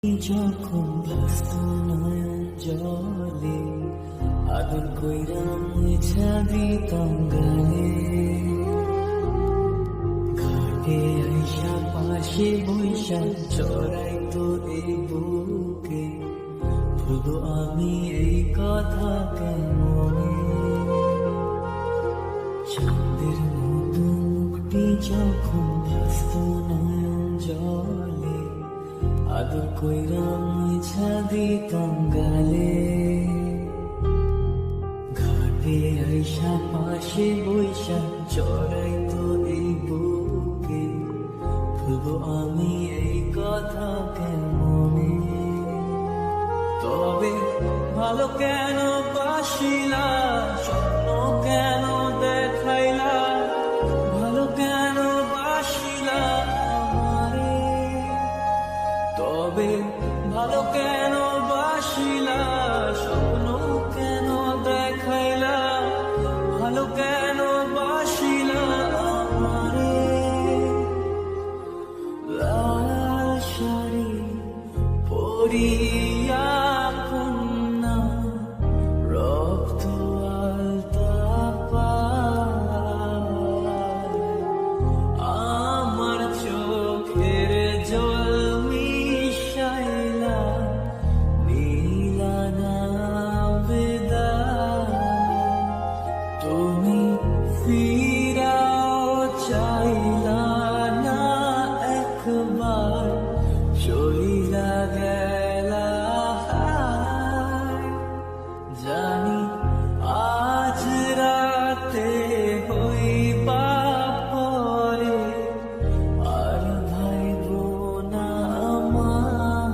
যখন ভাসত নয়ন জলে আদর কইরা মুছা দিতাম গালে ঘাটে আইসা পাশে বৈশা চড়াইতো এই বুকে শুধু আমি এই কথা কেমনে চাঁদের মতো মুখটি যখন ভাসত নয়ন জলে আদর কইরা মুছা দিতাম গালে ঘাটে আইসা পাশে বৈশা চড়াইতো এই বুকে শুধু আমি এই কথা কেমনে তবে ভালো কেন বাসিলা স্বপ্ন কেন দেখাইলা ভালো কেন বাসিলা আমারে তবে ভালো কেন বাসিলা স্বপ্ন কেন দেখাইলা ভালো কেন বাসিলা আমারে লাল শাড়ি পরিয়া কন্যা রক্ত আলতা আমার চোখের জল মিশাইলা নীলা না বেদা তুমি ফিরাও চাইলা না একবার চইলা গেলা জানি আজ রাতে হইবা পরে আর ভাইব না আমার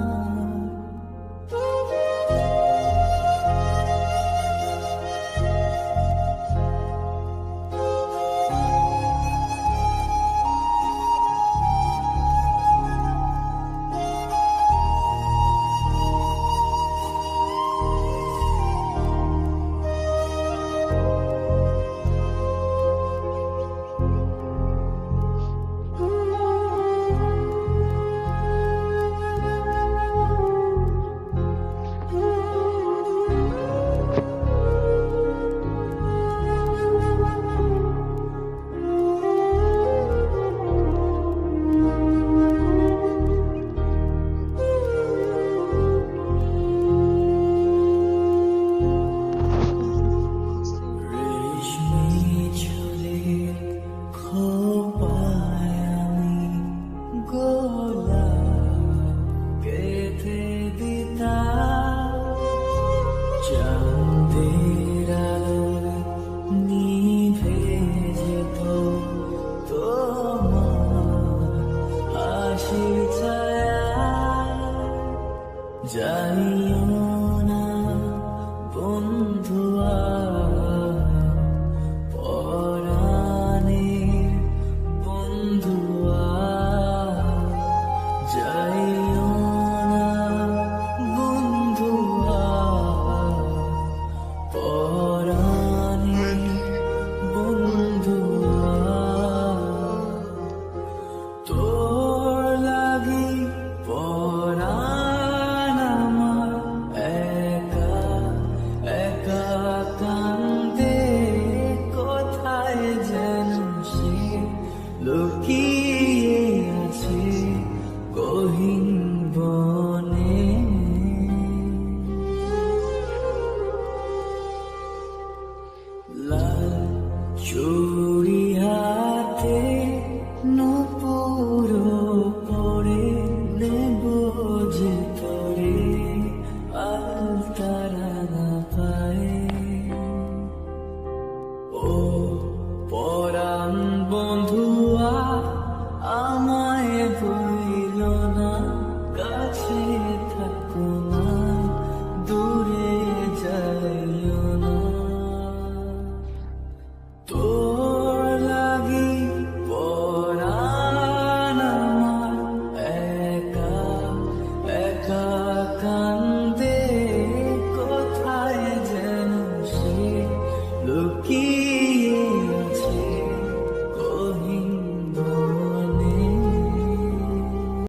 চাঁদের আলোয় নিভে যেত তোমার হাসির ছায়া যাইও না বন্ধু।